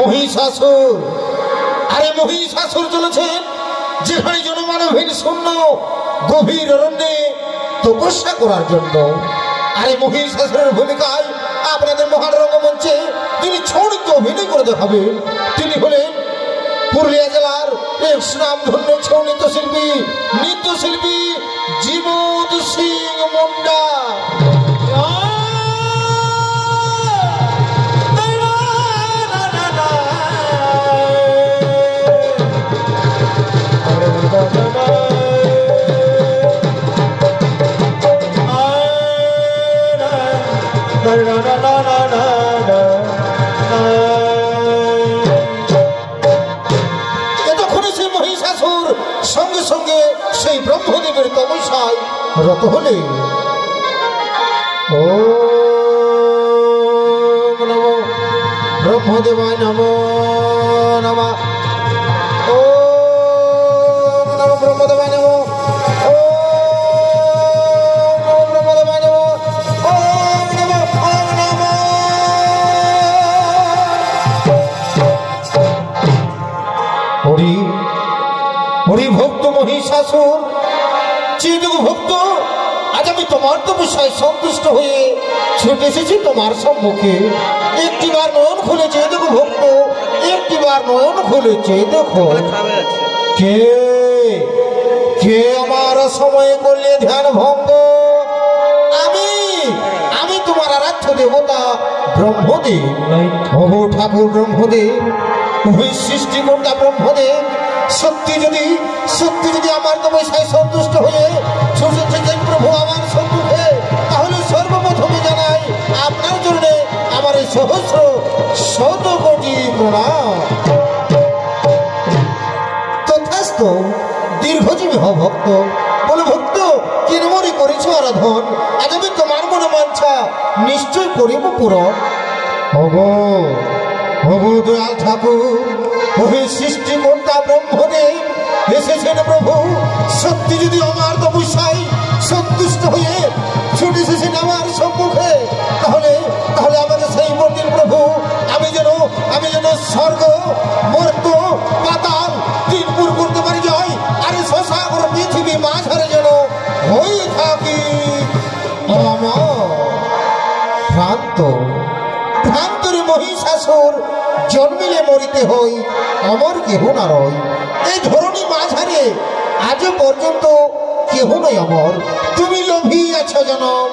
মহিষাসুর। আরে মহিষাসুর চলেছেন যেখানে জনমানবহীন শূন্য গভীর অরণ্যে তপস্যা করার জন্য। আরে মহিষাসুরের ভূমিকায় আপনাদের মহান রঙ্গমঞ্চে তিনি ছড়িত অভিনয় করে দেখাবেন। তিনি হলেন পুরুলিয়া জেলার এক সুনামধন্য ছৌ নৃত্যশিল্পী নৃত্যশিল্পী জীবন সিং মুন্ডা। এতক্ষণে সেই মহিষাসুর সঙ্গে সঙ্গে সেই ব্রহ্মদেবের তপস্যায় রত হলে ও নমো ব্রহ্মদেবায় নমো নমঃ। ও নমো ব্রহ্মদেবায় নমো। ও নমো ব্রহ্মদেবায় নমো। ও নমো হরি হরি ভক্ত মহিষাসুর চিরযুগ ভক্ত, আজ আমি তোমার তপস্যায় সন্তুষ্ট হয়ে ছুটে এসেছি তোমার সম্মুখে। একটিবার নয়ন খুলেছে দেখো ভক্ত, একটিবার নয়ন খুলেছে দেখো। কে কে আমার সময় করলে ধ্যান ভঙ্গ? আমি আমি তোমার আরাধ্য দেবতা ব্রহ্মদেব। ওগো ঠাকুর ব্রহ্মদেব, ওই সৃষ্টিকর্তা ব্রহ্মদেব, সত্যি যদি আমার তপস্যায় সন্তুষ্ট হয়ে ছুটেছেন প্রভু আমার সম্মুখে, তাহলে সর্বপ্রথমে জানাই আপনার জন্য আমার এই সহস্র শত কোটি প্রণাম। তথাস্তু দীর্ঘজীবী হ ভক্ত। বলে ভক্ত কেন মনে করেছ আরাধন? আজ আমি তোমার মনে বাঞ্ছা নিশ্চয় করিব পূরণ। ওগো ওগো দয়াল ঠাকুর, ওহে সৃষ্টিকর্তা ব্রহ্মদেব এসেছেন প্রভু। সত্যি যদি আমার তপস্যায় সন্তুষ্ট হয়ে ছুটে এসেছেন আমার সম্মুখে, তাহলে আমাকে সেই বর্দিন প্রভু। আমি যেন স্বর্গ মর্ত পাতাল তিনপুর করতে পারি যাই। আরে শশাগর পৃথিবী মাঝারে যেন হয়ে থাকি আমার ভ্রান্তরে মহিষাসুর জন্মিলে মরিতে হই, অমর কেহ না রয়। এই ধরনী মাঝারে আজও পর্যন্ত কেহ নয় অমর। তুমি লোভী আছো জনম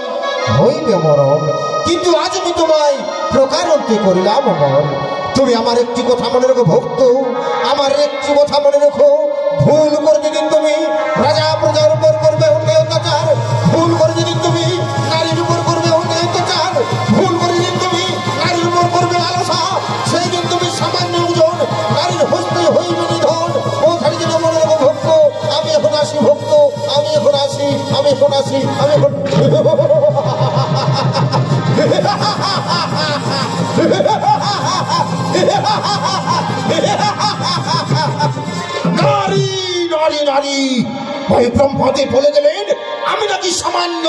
হইবে মরণ, কিন্তু আজ আমি তোমায় প্রকারান্তে করিলাম অমর। তুমি আমার একটি কথা মনে রেখো ভক্ত, আমার একটি কথা মনে রেখো। ভুল করে যেদিন তুমি রাজা প্রজার উপর করবে অন্যায় অত্যাচার, ভুল করে যেদিন তুমি নারীর উপর করবে অন্যায় অত্যাচার, ভুল করে যেদিন তুমি নারীর উপর করবে লালসা, সেই দিন তুমি সামান্য ওজন নারীর হস্তে হইবে নিধন। ওখানে যেন মনে রেখো ভক্ত, আমি এখন আসি ভক্ত, আমি এখন আসি। নারী নারী নারী ওই ব্রহ্মদেব বলে গেলেন আমি নাকি সামান্য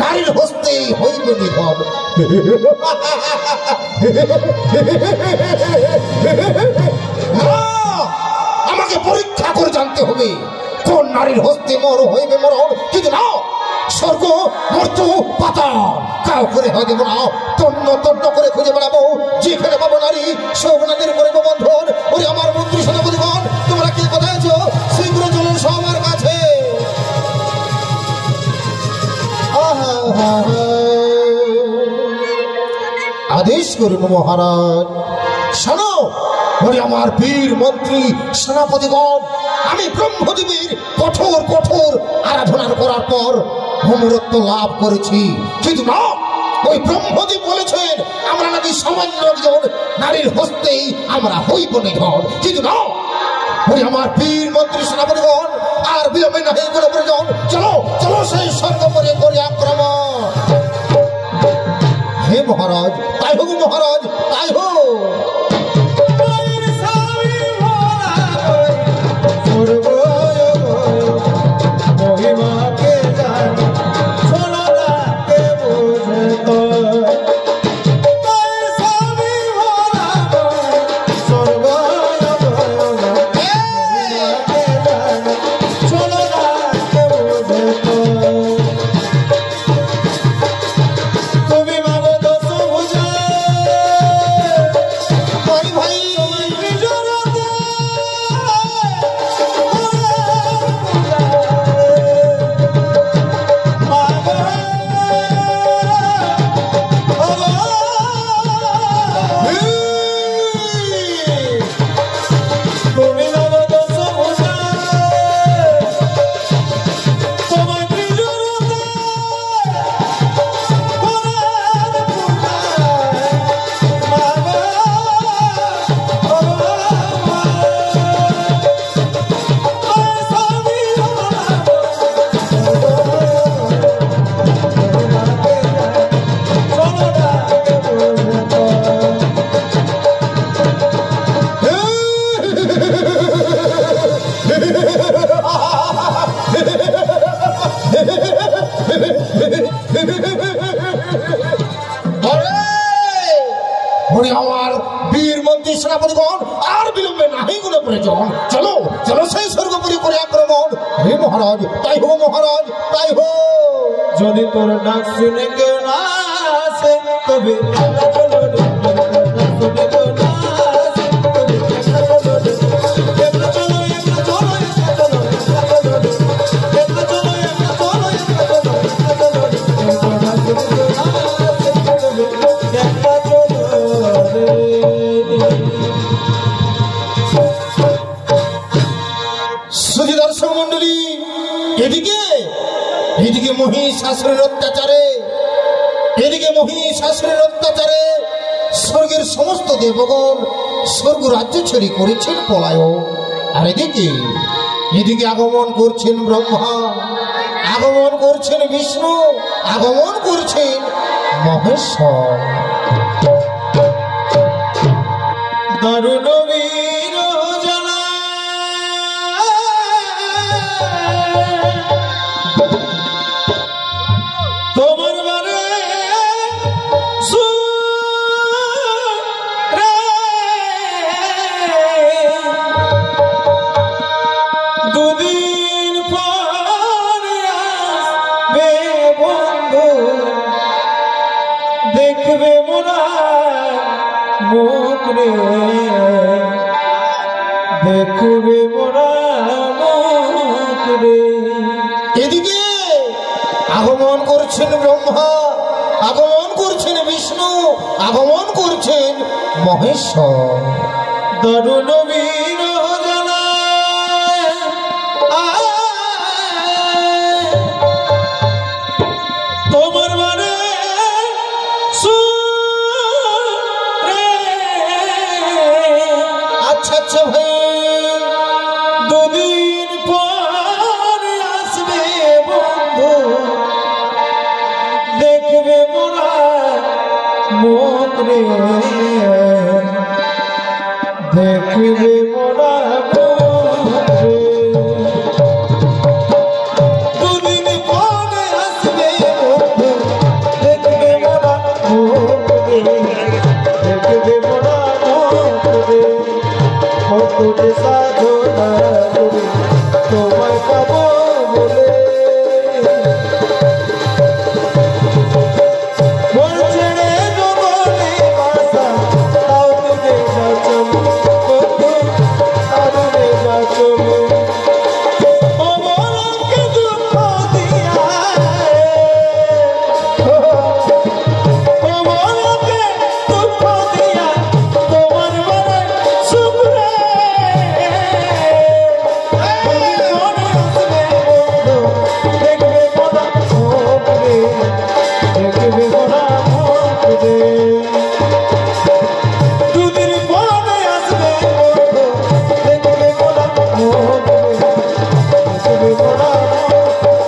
নারীর হস্তে হইবে নিধন। আমাকে পরীক্ষা করে জানতে হবে কোন নারীর হস্তে মর হইবে মরণ। কিন্তু না, স্বর্গ মর্ত পাতাল কাউ করে হয় দেব না। তন্ন করে খুঁজে বেড়াবো, যেখানে পাবো নারী সৌনাদের করে বন্ধন। ওরে আমার মন্ত্রী সেনাপতিগণ, তোমরা কে কোথায় আছো? শীঘ্র চলুন সবার কাছে। আদেশ করুন মহারাজ। শোনো ওরে আমার বীর মন্ত্রী সেনাপতিগণ, আমি ব্রহ্মদেবের কঠোর আরাধনা করার পর অমরত্ব লাভ করেছি। কিন্তু না, ওই ব্রহ্মদেব বলেছেন আমরা নাকি সামান্য একজন নারীর হস্তেই আমরা হইব নিধন। কিন্তু না, ওই আমার বীর মন্ত্রী সেনাপতিগণ, আর বিলম্বে না হয়ে গেল প্রয়োজন। চলো সেই স্বর্গপুরে করি আক্রমণ। হে মহারাজ, তাই হোক মহারাজ, তাই হোক। সেনাপতিগণ আর বিলম্বে নাহি কোনো প্রয়োজন। চলো চলো সেই স্বর্গপুরী করে আক্রমণ। হে মহারাজ, তাই হো মহারাজ, তাই হো। যদি তোর ডাক শুনে কেউ না আসে তবে দর্শক মন্ডলী, এদিকে এদিকে মহিষাসুরের অত্যাচারে, এদিকে মহিষাসুরের অত্যাচারে স্বর্গের সমস্ত দেবগণ স্বর্গ রাজ্য ছেড়ে করেছেন পলায়ন। আর এদিকে এদিকে আগমন করছেন ব্রহ্মা, আগমন করছেন বিষ্ণু, আগমন করছেন মহেশ্বর। দারুণ বীর জ্বালা তোমার বারে দুদিন পরে আসবে বন্ধু, দেখবে মোরা মুখ রে, দেখবে মোরা মুখ রে। এদিকে আগমন করছেন ব্রহ্মা, আগমন করছেন বিষ্ণু, আগমন করছেন মহেশ্বর। দারুণ বীর জ্বালা তোমার মানে আচ্ছা আচ্ছা ভাই, দুদিন পরে আসবে বন্ধু, দেখবে মোরা মুখ রে, দেখবে মোরা মুখ রে। দুদিন পরে আসবে বন্ধু, দেখবে মোরা মুখ রে, দেখবে মোরা মুখ রে। কত সাধনা করে তোমায় পাবো বলে, মন ছেড়ে জগনে বাসা তাও তুলে যা চলো বন্ধু, তাও তুলে যা চলো। অমরকে দুঃখ দিয়া, অমরকে দুঃখ দিয়া তোমার মনে সুখ রে। দেখবে মোরা মুখ রে, দেখবে মোরা মুখ রে। দুদিন পরে আসবে বন্ধু, দেখবে মোরা মুখ রে, দেখবে মোরা মুখ রে।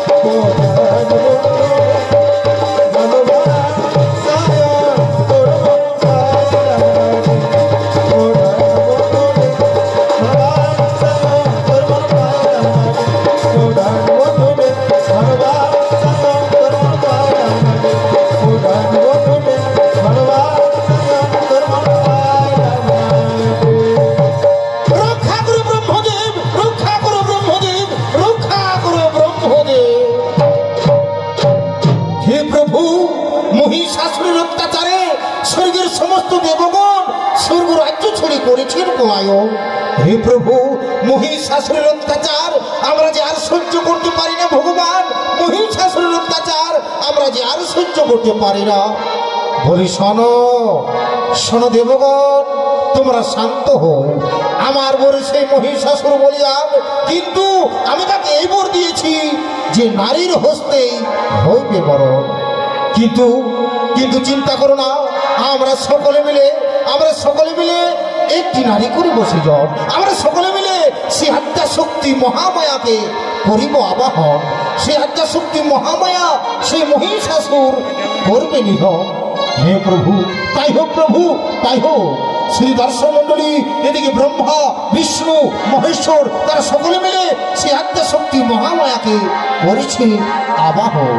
রক্ষা করো ব্রহ্মদেব, রক্ষা করো ব্রহ্মদেব, রক্ষা করো ব্রহ্মদেব। হে প্রভু, মহিষাসুরের অত্যাচারে স্বর্গের সমস্ত দেবগণ স্বর্গ রাজ্য ছেড়ে করেছেন পলায়ন। হে প্রভু, মহিষাসুরের অত্যাচার আমরা যে আর সহ্য করতে পারি না ভগবান, মহিষাসুরের অত্যাচার আমরা যে আর সহ্য করতে পারি না। বলি শোনো, শোনো দেবগণ, তোমরা শান্ত হও। আমার বরে সেই মহিষাসুর বলিয়ান, কিন্তু আমি তাকে এই বর দিয়েছি যে নারীর হস্তেই হইবে মরণ। কিন্তু কিন্তু চিন্তা করো না, আমরা সকলে মিলে একটি নারী করে বসে যাও। আমরা সকলে মিলে সে আদ্যা শক্তি মহামায়াকে করিব আবাহন। সে আদ্যা শক্তি মহামায়া সেই মহিষাসুর করবে নিধন। হে প্রভু, তাই হোক প্রভু, তাই হোক। শ্রী দর্শন মন্ডলী, এদিকে ব্রহ্মা, বিষ্ণু, মহেশ্বর তারা সকলে মিলে সে আদ্যা শক্তি মহামায়াকে করেছে আবাহন।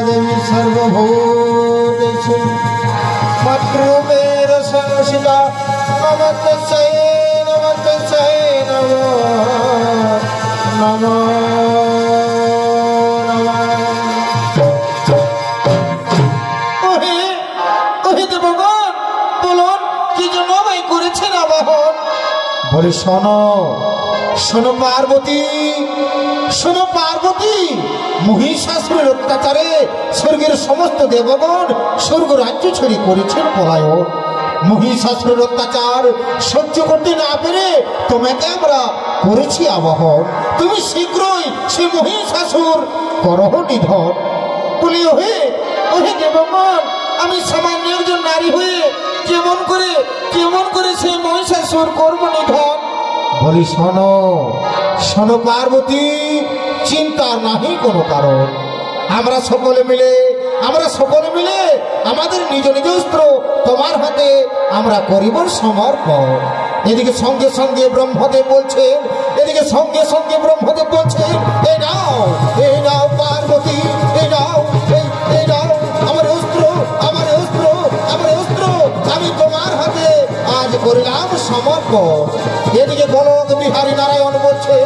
দেবী সর্বভূতেষু মাতৃরূপে নমস্তেশায় নমস্তেশায় নমো নমো বলে শোনো শোনো পার্বতী, শোনো পার্বতী, মহিষাসুরের অত্যাচারে স্বর্গের সমস্ত দেবগণ স্বর্গ রাজ্য ছেড়ে করেছেন পলায়ন। মহিষাসুরের অত্যাচার সহ্য করতে না পেরে তোমাকে আমরা করেছি আবাহন। তুমি শীঘ্রই সে মহিষাসুর করহ নিধন। বলি ওহে ওহে দেবগণ, আমি সামান্য একজন নারী হয়ে কেমন করে সেই মহিষাসুর করব নিধন? বলি শোনো শোনো পার্বতী, চিন্তার নাহি কোনো কারণ। আমরা সকলে মিলে আমাদের নিজ নিজ অস্ত্র তোমার হাতে আমরা করিব সমর্পণ। এদিকে সঙ্গে সঙ্গে ব্রহ্মদেব বলছেন, এই নাও পার্বতী, এই নাও আমার অস্ত্র, আমি তোমার হাতে আজ করিলাম সমর্পণ। এদিকে গোলক বিহারী নারায়ণ বলছে,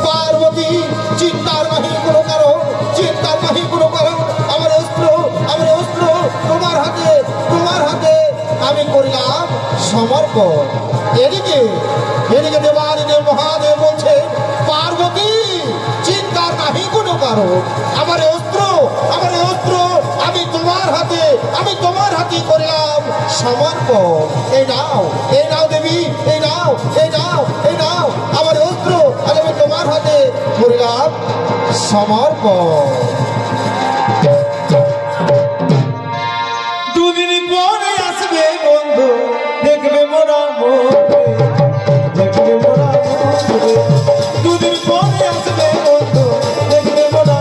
পার্বতী চিন্তার নাহি কোনো কারণ, আমার অস্ত্র তোমার হাতে আমি করিলাম সমর্পণ। এদিকে দেবাদিদেব মহাদেব বলছে, পার্বতী চিন্তার নাহি কোনো কারণ, আমার অস্ত্র আমি তোমার হাতে করিলাম সমর্পণ। এই নাও দেবী, এই নাও আমার অস্ত্র আজ আমি তোমার হাতে করিলাম সমর্পণ। দুদিন পরে আসবে বন্ধু, দেখবে মোরা দুদিন পরে আসবে বন্ধু, দেখবে মোরা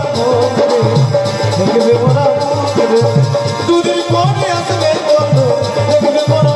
দুদিন পরে আসবে বন্ধু, দেখবে মোরা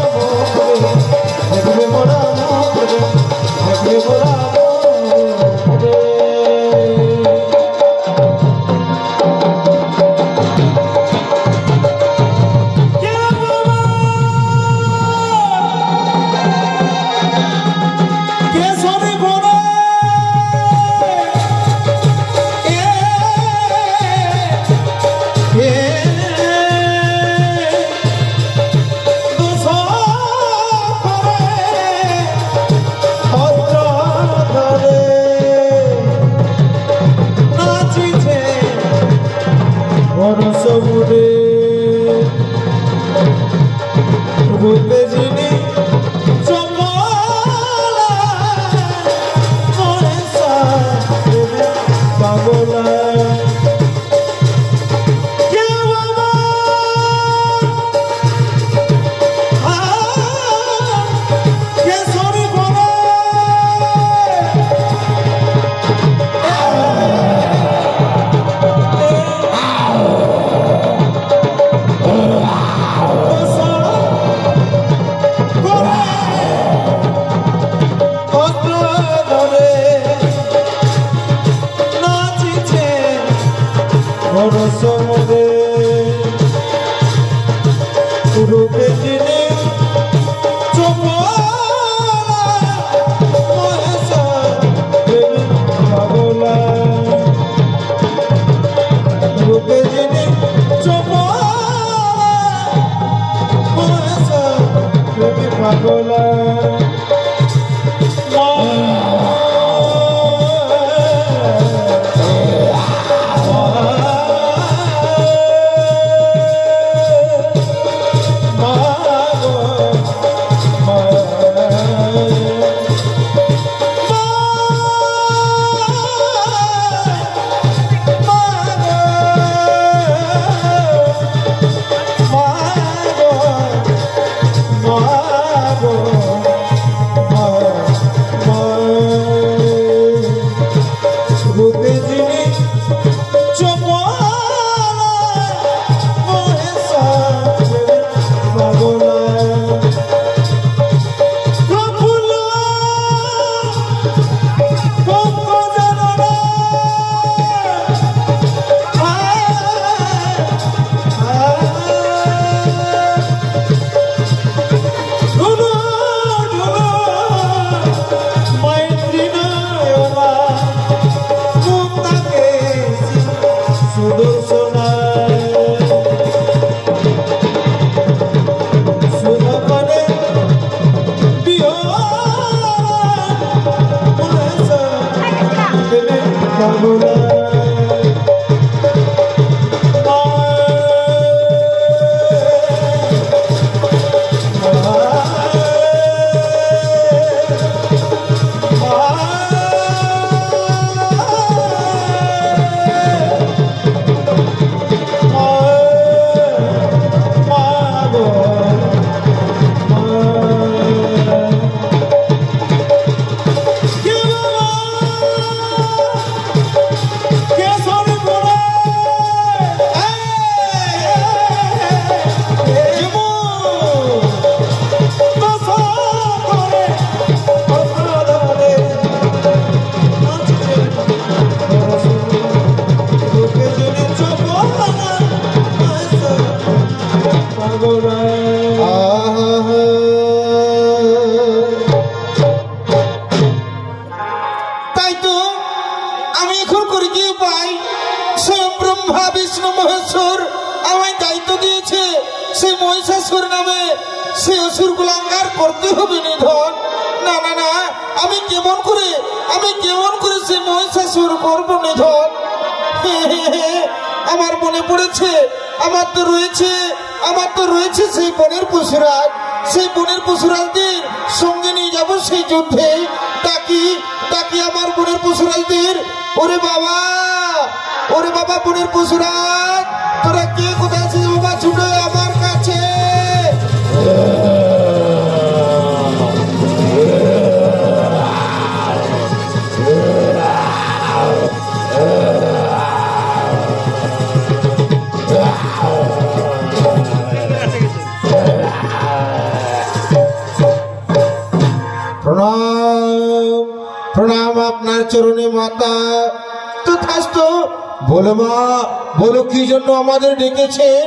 আমাদের ডেকেছেন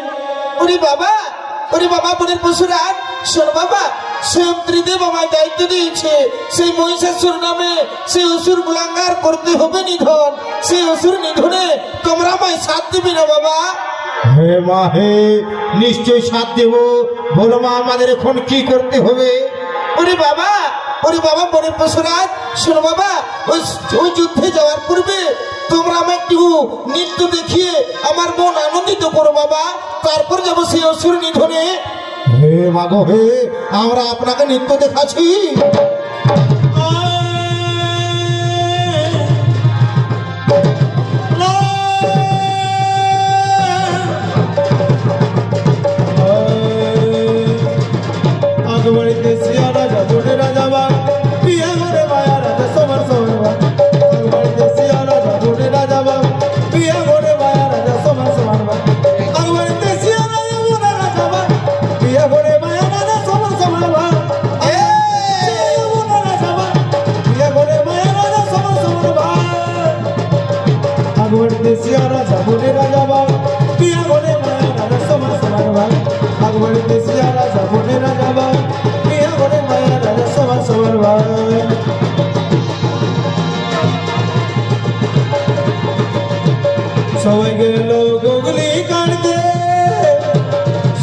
ওরে বাবা বোনের পশুরাজ শোন বাবা স্বয়ং ত্রিদেব আমায় দায়িত্ব দিয়েছে সেই মহিষাসুর নামে সেই অসুর গুলাঙ্গার করতে হবে নিধন সেই অসুর নিধনে তোমরা আমায় সাথ দিবি না বাবা হে মা হে নিশ্চয় সাথ দেব বলো মা আমাদের এখন কি করতে হবে ওরে বাবা বোনের পশুরাজ শোনো বাবা ওই যুদ্ধে যাওয়ার পূর্বে তোমরা আমায় একটু নৃত্য দেখিয়ে আমার মন আনন্দিত করো বাবা তারপর যাবো সেই অসুর নিধনে হে মাগো হে আমরা আপনাকে নৃত্য দেখাচ্ছি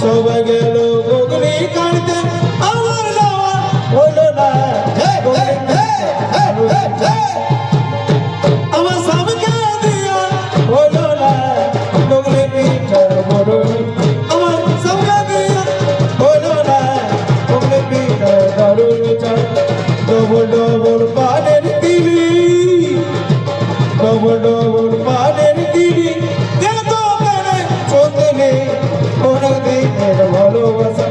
সবাই গেল গুগলি কাটতে আমার যাওয়া হলো না আমার সামনে দিয়া হলো না গুগলি পিঠা বড় আমার সামনে দিয়া হলো না গুগলি পিঠা দারুণ চা ডবল ডবল পানের তিলি ডবল ডবল পানের তিলি ভালোবাসা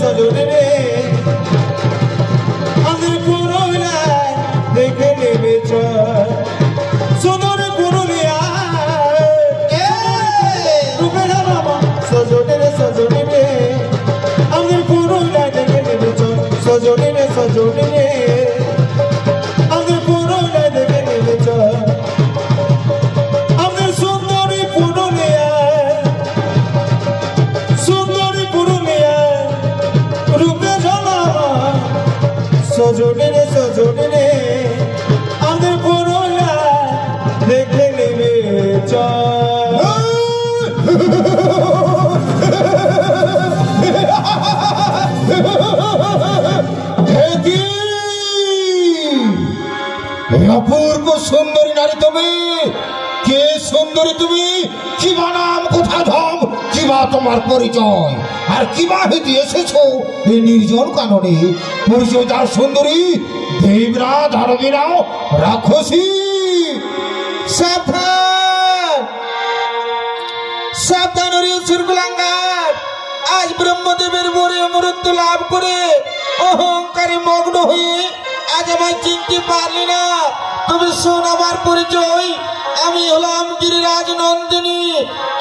সজনে রে আমাদের পুরো চায় অপূর্ব সুন্দরী নারী তুমি, কে সুন্দরী তুমি, কিবা নাম, কোথা ধাম, কিবা তোমার পরিচয়, আর কিবা হেঁটে এসেছো এই নির্জন কাননে? পরিচয় তার সুন্দরী, দেবরা, দানবীরা, রাক্ষসী। সাবধান সাবধান সুরগুলাঙ্গার, আজ ব্রহ্মদেবের বরে অমরত্ব লাভ করে অহংকারে মগ্ন হয়ে আজ আমায় চিনতে পারলি না। তবে শোন আমার পরিচয়, আমি হলাম গিরিরাজ নন্দিনী,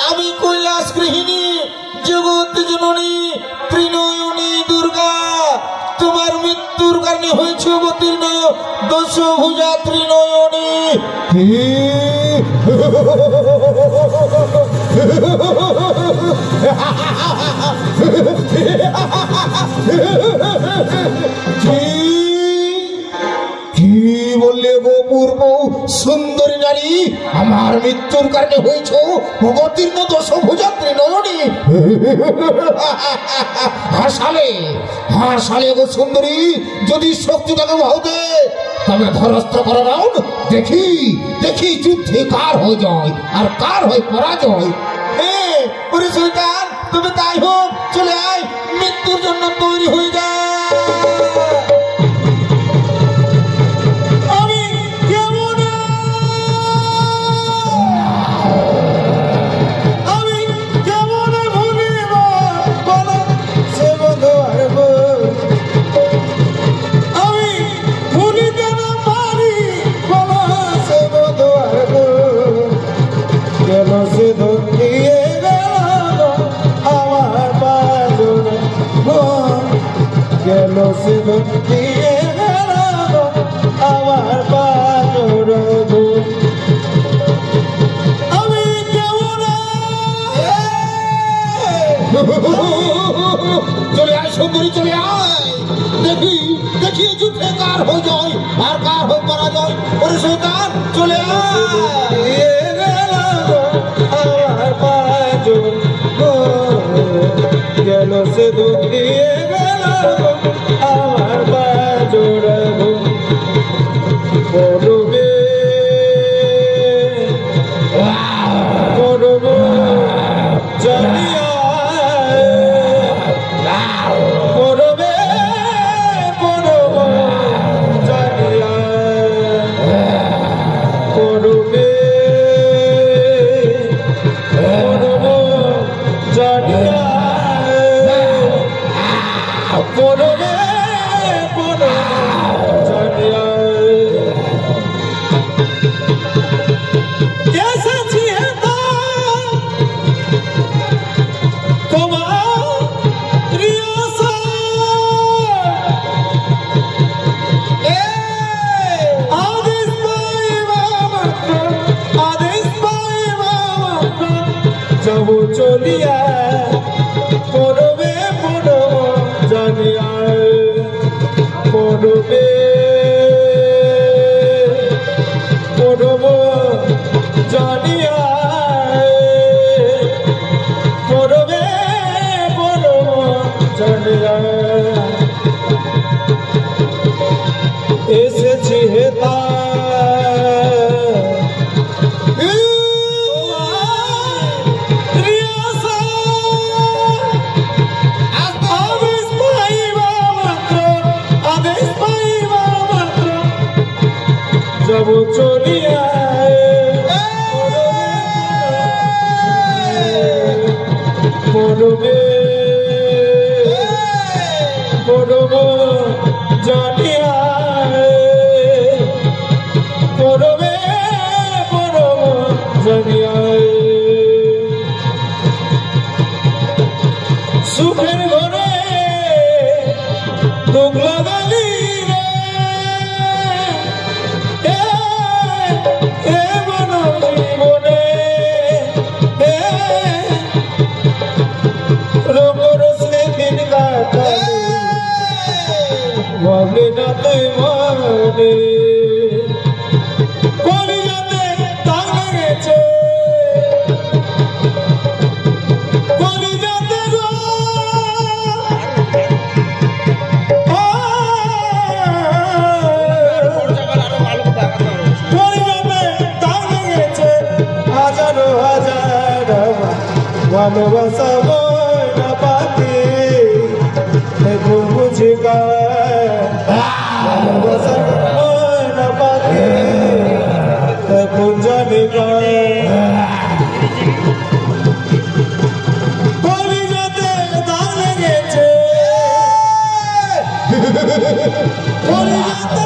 আমি কৈলাস গৃহিণী, জগৎ জননী, ত্রিনয়নী দুর্গা। তোমার মৃত্যুর কারণে হয়েছে অবতীর্ণ দশভুজা ত্রিনয়নী। কি বললে গো পূর্ব সুন্দরী নারী, আমার মৃত্যুর কারণে হয়েছ অবতীর্ণ দশভুজা ত্রিনয়নী? হাসালে হাসালে গো সুন্দরী, যদি শক্তিটাকে ভাবতে তবে ধরস্ত করে রাউন্ড দেখি দেখি যুদ্ধে কার হয়ে যায় আর কার হয় পরাজয়। হ্যাঁ ওরে শয়তান, তবে তাই হোক, চলে আয়, মৃত্যুর জন্য তৈরি হয়ে যায়। চলে আয় সুন্দরী, চলে আয়, দেখি দেখি যুদ্ধে কার হয়ে যায় আর কার হয়ে পরাজয়। ওরে শয়তান, চলে আয়। গেল সে দুঃখিয়ে গেল আমার বাজর পড়বে পড়ব জানিয়া পড়বে পড়ব জানিয়া পড়বে পড়ব জানিয়া পড়বে পড়ব জানিয়া এসেছি তোমার আদেশ যাব চলিয়া পড়বে পড়ব জানিয়া পড়বে পড়ব জানিয়া পড়বে পড়ব জানিয়া এসেছি হেতা যাব চলিয়া পড়বে পড়ব জানিয়া পড়বে পড়ব জানিয়া সুখের ঘরে দুঃখ লাগালি ভাবলে না তুই মনে কলিজাতে দাগ লেগেছে ভালোবাসা না পাতে দেখো বুঝে ভালোবাসা না পাতে দেখো জানি কলিজাতে দাগ লেগেছে কলিজাতে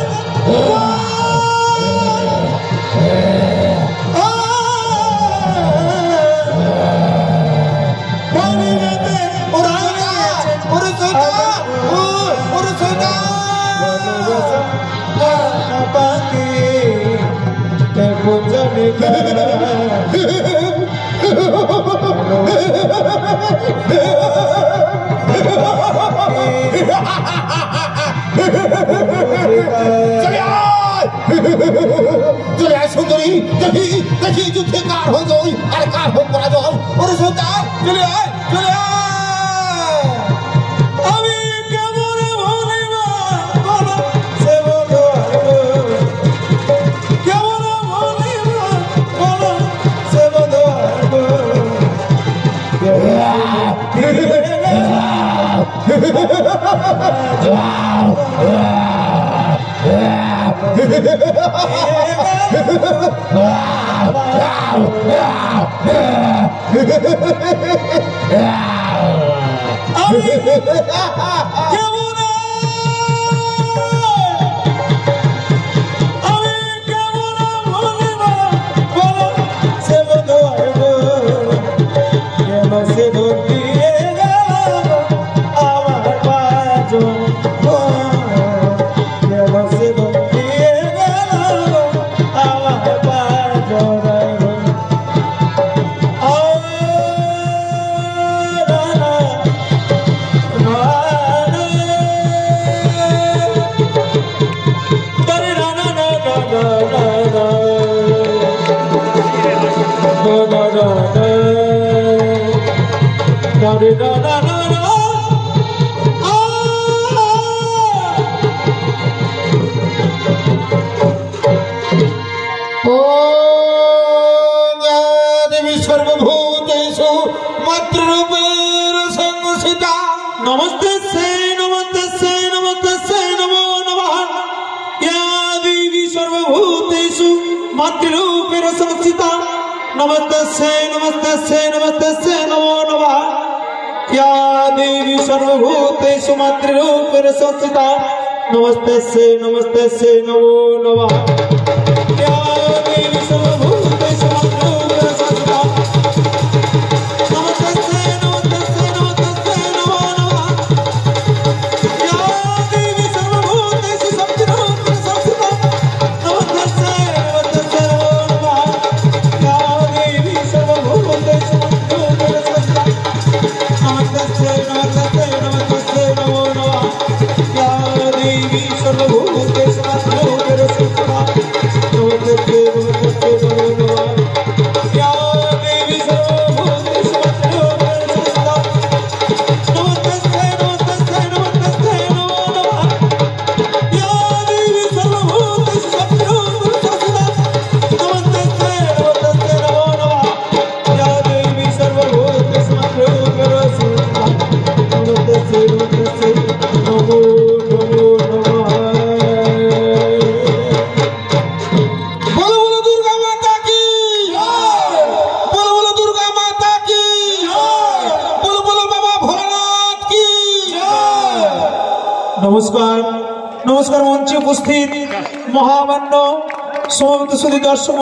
সুন্দরী দেখি দেখি যুদ্ধে কার হয়ে যাই আর কার হোক করা যায় ওরে সুলতান চলে আয় চলে আয় আমি কেমন ভুলিব বলো সে বলো কেমন ভুলিব বলো সে বলো सर्वभूतेषु मातृरूपेण संस्थिता नमस्ते से नमो नमः या देवी सर्वभूतेषु मातृरूपेण संस्थिता नमस्ते से नमो नमः या देवी सर्वभूतेषु मातृरूपेण संस्थिता नमस्ते से नमो नमः या देवी सर्वभूतेषु मातृरूपेण संस्थिता नमस्कार नमस्कार मंचे उपस्थित महामान्य समवेत सुधी दर्शक